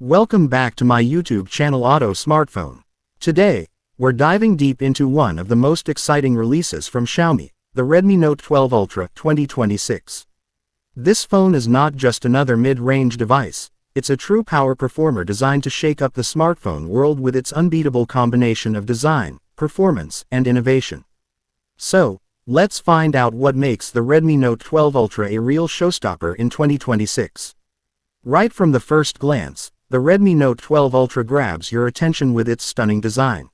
Welcome back to my YouTube channel Auto Smartphone. Today, we're diving deep into one of the most exciting releases from Xiaomi, the Redmi Note 12 Ultra 2026. This phone is not just another mid-range device, it's a true power performer designed to shake up the smartphone world with its unbeatable combination of design, performance, and innovation. So, let's find out what makes the Redmi Note 12 Ultra a real showstopper in 2026. Right from the first glance, the Redmi Note 12 Ultra grabs your attention with its stunning design.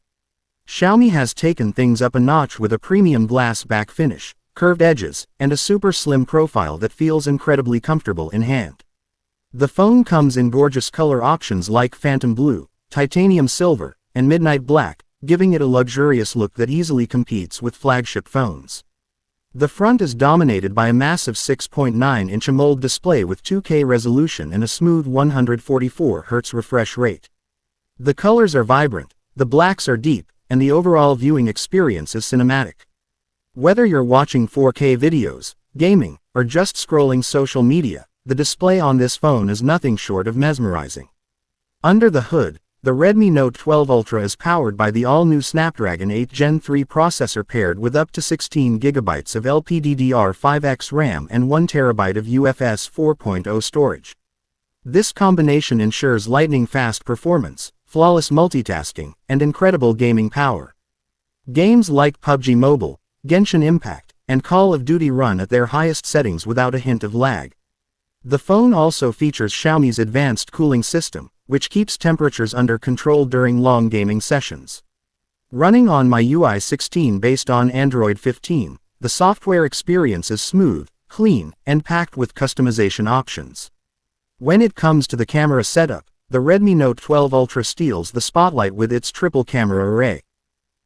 Xiaomi has taken things up a notch with a premium glass back finish, curved edges, and a super slim profile that feels incredibly comfortable in hand. The phone comes in gorgeous color options like phantom blue, titanium silver, and midnight black, giving it a luxurious look that easily competes with flagship phones. The front is dominated by a massive 6.9-inch AMOLED display with 2K resolution and a smooth 144Hz refresh rate. The colors are vibrant, the blacks are deep, and the overall viewing experience is cinematic. Whether you're watching 4K videos, gaming, or just scrolling social media, the display on this phone is nothing short of mesmerizing. Under the hood, the Redmi Note 12 Ultra is powered by the all-new Snapdragon 8 Gen 3 processor paired with up to 16GB of LPDDR5X RAM and 1TB of UFS 4.0 storage. This combination ensures lightning-fast performance, flawless multitasking, and incredible gaming power. Games like PUBG Mobile, Genshin Impact, and Call of Duty run at their highest settings without a hint of lag. The phone also features Xiaomi's advanced cooling system, which keeps temperatures under control during long gaming sessions. Running on MIUI 16 based on Android 15, the software experience is smooth, clean, and packed with customization options. When it comes to the camera setup, the Redmi Note 12 Ultra steals the spotlight with its triple camera array.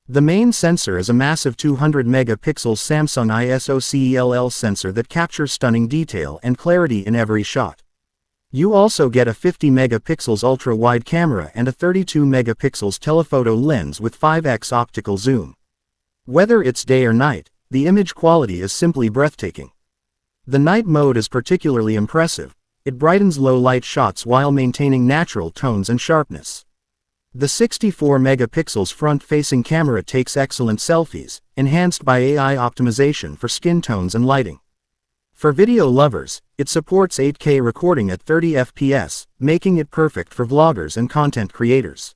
The main sensor is a massive 200-megapixel Samsung ISO CELL sensor that captures stunning detail and clarity in every shot. You also get a 50-megapixels ultra-wide camera and a 32-megapixels telephoto lens with 5x optical zoom. Whether it's day or night, the image quality is simply breathtaking. The night mode is particularly impressive. It brightens low-light shots while maintaining natural tones and sharpness. The 64-megapixels front-facing camera takes excellent selfies, enhanced by AI optimization for skin tones and lighting. For video lovers, it supports 8K recording at 30 FPS, making it perfect for vloggers and content creators.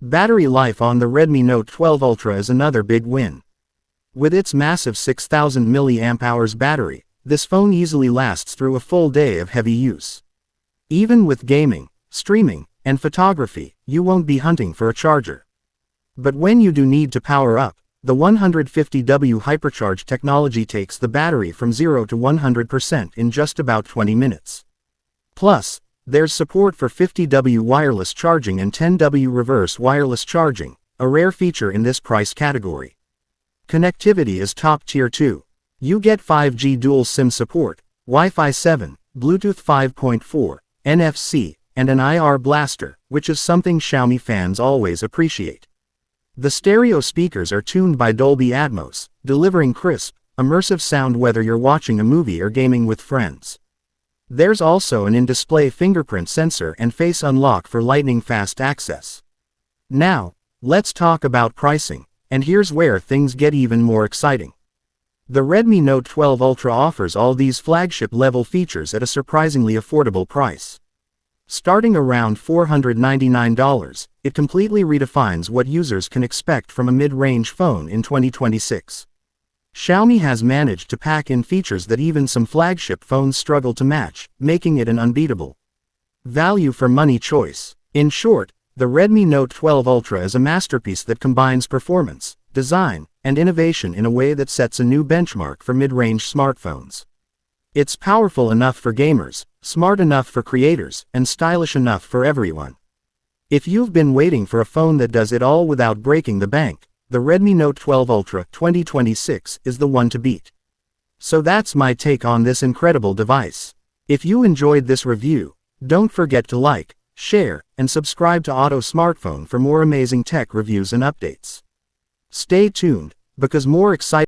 Battery life on the Redmi Note 12 Ultra is another big win. With its massive 6000 mAh battery, this phone easily lasts through a full day of heavy use. Even with gaming, streaming, and photography, you won't be hunting for a charger. But when you do need to power up, the 150W hypercharge technology takes the battery from 0 to 100% in just about 20 minutes. Plus, there's support for 50W wireless charging and 10W reverse wireless charging, a rare feature in this price category. Connectivity is top tier too. You get 5G dual SIM support, Wi-Fi 7, Bluetooth 5.4, NFC, and an IR blaster, which is something Xiaomi fans always appreciate. The stereo speakers are tuned by Dolby Atmos, delivering crisp, immersive sound whether you're watching a movie or gaming with friends. There's also an in-display fingerprint sensor and face unlock for lightning-fast access. Now, let's talk about pricing, and here's where things get even more exciting. The Redmi Note 12 Ultra offers all these flagship-level features at a surprisingly affordable price. Starting around $499, it completely redefines what users can expect from a mid-range phone in 2026. Xiaomi has managed to pack in features that even some flagship phones struggle to match, making it an unbeatable value for money choice. In short, the Redmi Note 12 Ultra is a masterpiece that combines performance, design, and innovation in a way that sets a new benchmark for mid-range smartphones. It's powerful enough for gamers, smart enough for creators, and stylish enough for everyone. If you've been waiting for a phone that does it all without breaking the bank, the Redmi Note 12 Ultra 2026 is the one to beat. So that's my take on this incredible device. If you enjoyed this review, don't forget to like, share, and subscribe to Auto Smartphone for more amazing tech reviews and updates. Stay tuned, because more exciting